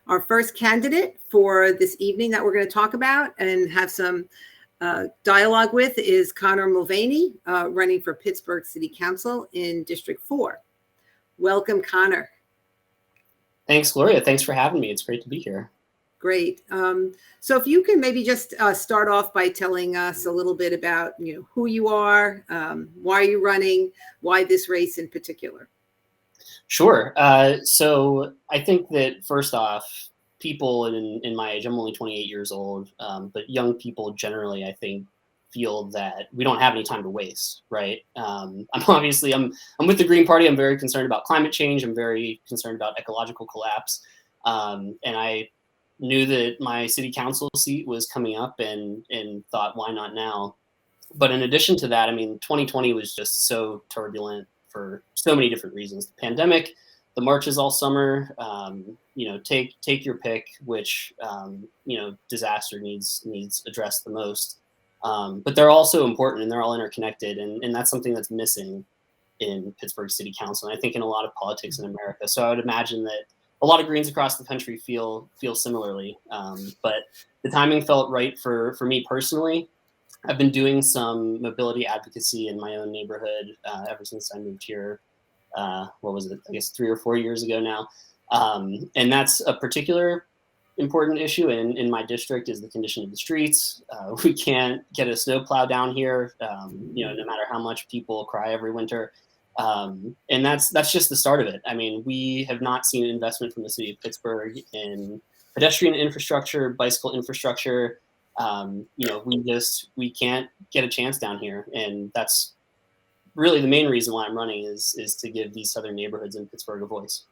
Our first candidate for this evening that we're going to talk about and have some dialogue with is Connor Mulvaney, running for Pittsburgh City Council in District 4. Welcome, Connor. Thanks, Gloria. Thanks for having me. It's great to be here. Great. So if you can maybe just start off by telling us a little bit about who you are, why are you running, why this race in particular? Sure. So I think that first off, people in my age, I'm only 28 years old, but young people generally, I think, feel that we don't have any time to waste, right? I'm with the Green Party. I'm very concerned about climate change. I'm very concerned about ecological collapse. And I knew that my city council seat was coming up and thought, why not now? But in addition to that, 2020 was just so turbulent for so many different reasons. The pandemic, the marches all summer, take your pick, which, disaster needs addressed the most. But they're also important and they're all interconnected. And that's something that's missing in Pittsburgh City Council. And I think in a lot of politics in America. So I would imagine that a lot of Greens across the country feel similarly, but the timing felt right for me personally. I've been doing some mobility advocacy in my own neighborhood ever since I moved here. I guess 3 or 4 years ago now. And that's a particular important issue in my district is the condition of the streets. We can't get a snowplow down here, no matter how much people cry every winter. And that's just the start of it. We have not seen investment from the city of Pittsburgh in pedestrian infrastructure, bicycle infrastructure. We can't get a chance down here. And that's really the main reason why I'm running is to give these southern neighborhoods in Pittsburgh a voice.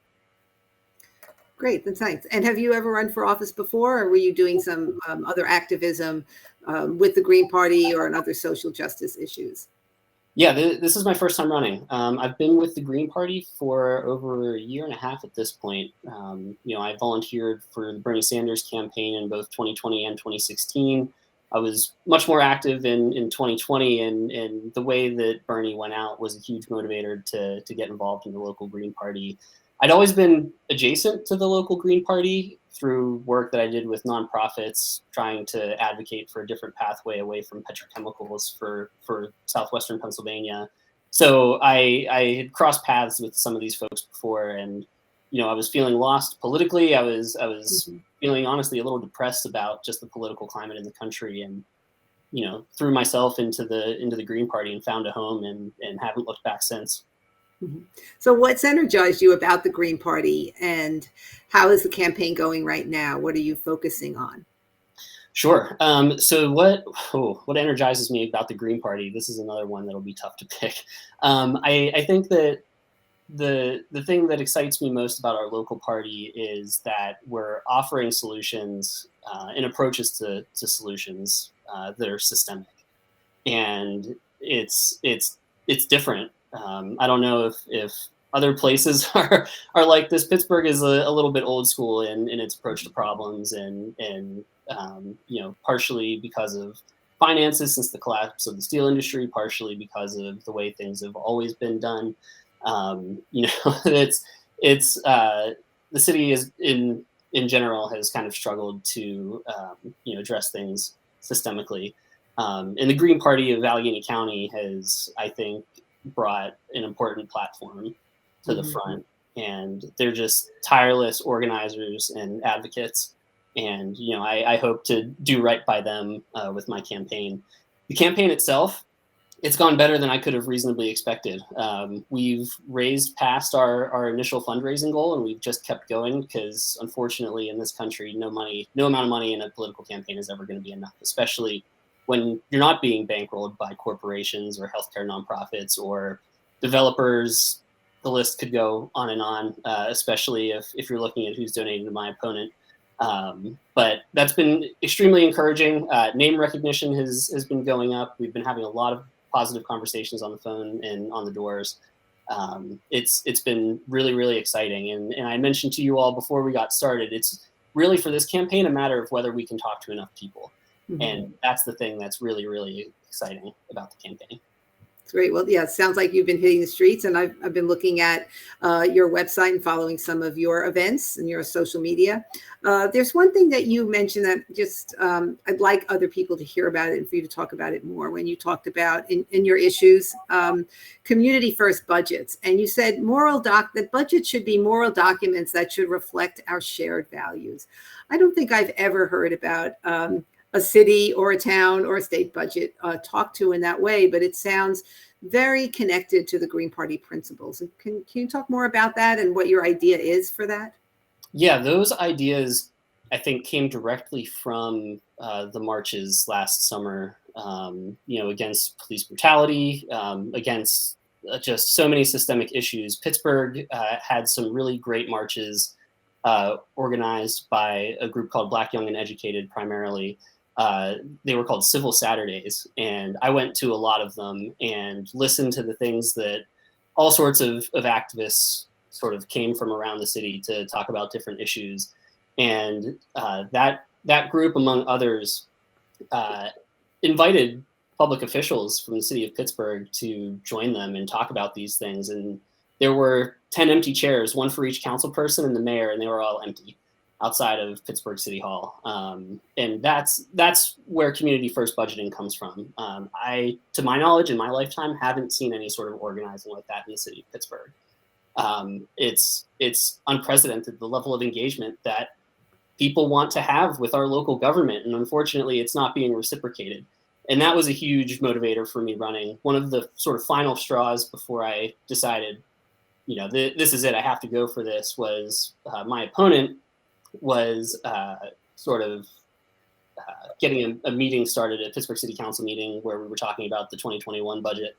Great, that's nice. And have you ever run for office before, or were you doing some other activism with the Green Party or on other social justice issues? Yeah, this is my first time running. I've been with the Green Party for over a year and a half at this point. I volunteered for the Bernie Sanders campaign in both 2020 and 2016. I was much more active in 2020, and the way that Bernie went out was a huge motivator to get involved in the local Green Party. I'd always been adjacent to the local Green Party through work that I did with nonprofits, trying to advocate for a different pathway away from petrochemicals for southwestern Pennsylvania. So I had crossed paths with some of these folks before, and I was feeling lost politically. I was feeling honestly a little depressed about just the political climate in the country, and threw myself into the Green Party and found a home and haven't looked back since. Mm-hmm. So what's energized you about the Green Party, and how is the campaign going right now? What are you focusing on? Sure. So what energizes me about the Green Party? This is another one that'll be tough to pick. I think that the thing that excites me most about our local party is that we're offering solutions and approaches to solutions that are systemic, and it's different. I don't know if other places are like this. Pittsburgh is a little bit old school in its approach to problems, and partially because of finances since the collapse of the steel industry, partially because of the way things have always been done. The city is in general has kind of struggled to address things systemically, and the Green Party of Allegheny County has, I think, brought an important platform to the front, and they're just tireless organizers and advocates. And, I hope to do right by them with my campaign. The campaign itself, it's gone better than I could have reasonably expected. We've raised past our initial fundraising goal, and we've just kept going because, unfortunately, in this country, no amount of money in a political campaign is ever going to be enough, especially when you're not being bankrolled by corporations or healthcare nonprofits or developers. The list could go on and on, especially if you're looking at who's donating to my opponent. But that's been extremely encouraging. Name recognition has been going up. We've been having a lot of positive conversations on the phone and on the doors. It's been really, really exciting. And I mentioned to you all before we got started, it's really for this campaign a matter of whether we can talk to enough people. Mm-hmm. And that's the thing that's really, really exciting about the campaign. It's great. Well, yeah, it sounds like you've been hitting the streets, and I've been looking at your website and following some of your events and your social media. There's one thing that you mentioned that just I'd like other people to hear about it and for you to talk about it more. When you talked about in your issues, community first budgets, and you said that budgets should be moral documents that should reflect our shared values. I don't think I've ever heard about a city or a town or a state budget talked to in that way, but it sounds very connected to the Green Party principles. And can you talk more about that and what your idea is for that? Yeah, those ideas, I think, came directly from the marches last summer, against police brutality, against just so many systemic issues. Pittsburgh had some really great marches organized by a group called Black, Young, and Educated primarily. They were called Civil Saturdays, and I went to a lot of them and listened to the things that all sorts of activists sort of came from around the city to talk about different issues. And that group, among others, invited public officials from the city of Pittsburgh to join them and talk about these things. And there were 10 empty chairs, one for each council person and the mayor, and they were all empty outside of Pittsburgh City Hall. And that's where community first budgeting comes from. I, to my knowledge, in my lifetime, haven't seen any sort of organizing like that in the city of Pittsburgh. It's unprecedented, the level of engagement that people want to have with our local government. And unfortunately, it's not being reciprocated. And that was a huge motivator for me running. One of the sort of final straws before I decided, this is it, I have to go for this, was my opponent was getting a meeting started at Pittsburgh City Council meeting where we were talking about the 2021 budget.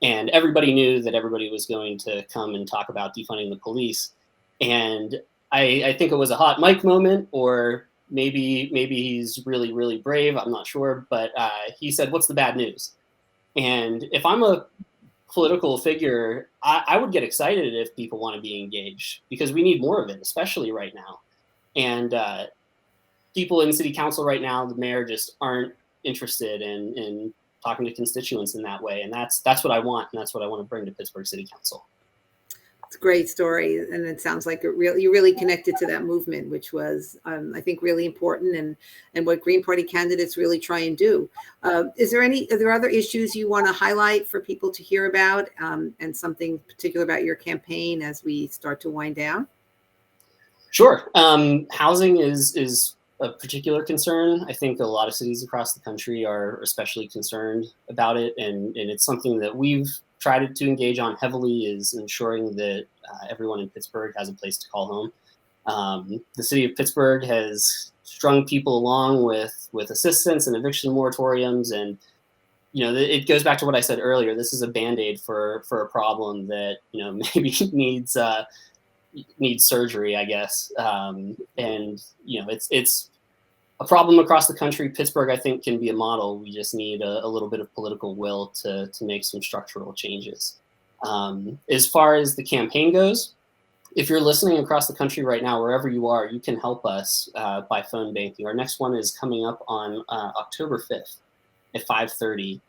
And everybody knew that everybody was going to come and talk about defunding the police. And I think it was a hot mic moment, or maybe he's really, really brave. I'm not sure. But he said, "What's the bad news?" And if I'm a political figure, I would get excited if people want to be engaged, because we need more of it, especially right now. And people in city council right now, the mayor, just aren't interested in talking to constituents in that way. And that's what I want. And that's what I want to bring to Pittsburgh City Council. It's a great story. And it sounds like you really connected to that movement, which was, I think, really important, and what Green Party candidates really try and do. Are there other issues you want to highlight for people to hear about, and something particular about your campaign as we start to wind down? Sure. Housing is a particular concern. I think a lot of cities across the country are especially concerned about it. And it's something that we've tried to engage on heavily, is ensuring that everyone in Pittsburgh has a place to call home. The city of Pittsburgh has strung people along with assistance and eviction moratoriums. And, it goes back to what I said earlier. This is a Band-Aid for a problem that, maybe needs surgery, I guess. It's a problem across the country. Pittsburgh, I think, can be a model. We just need a little bit of political will to make some structural changes. As far as the campaign goes, if you're listening across the country right now, wherever you are, you can help us by phone banking. Our next one is coming up on October 5th at 5:30.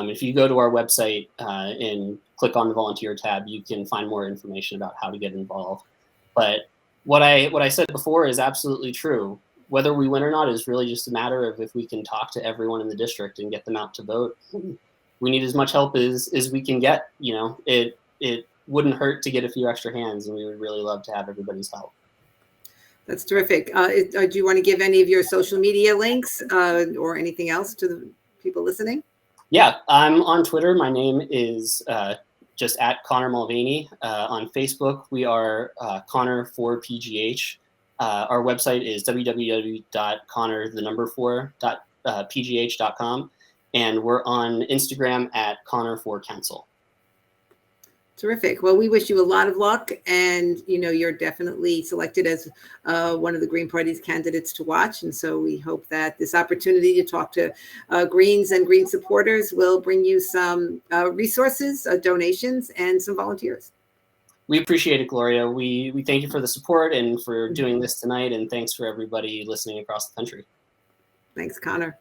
If you go to our website and click on the volunteer tab, you can find more information about how to get involved. But what I said before is absolutely true. Whether we win or not is really just a matter of if we can talk to everyone in the district and get them out to vote. We need as much help as we can get. It wouldn't hurt to get a few extra hands, and we would really love to have everybody's help. That's terrific. Do you want to give any of your social media links or anything else to the people listening? Yeah, I'm on Twitter. My name is just at Connor Mulvaney. On Facebook, we are Connor4PGH. Our website is www.connor4pgh.com. And we're on Instagram at Connor4Council. Terrific. Well, we wish you a lot of luck, and you're definitely selected as one of the Green Party's candidates to watch. And so we hope that this opportunity to talk to Greens and Green supporters will bring you some resources, donations, and some volunteers. We appreciate it, Gloria. We thank you for the support and for doing this tonight, and thanks for everybody listening across the country. Thanks, Connor.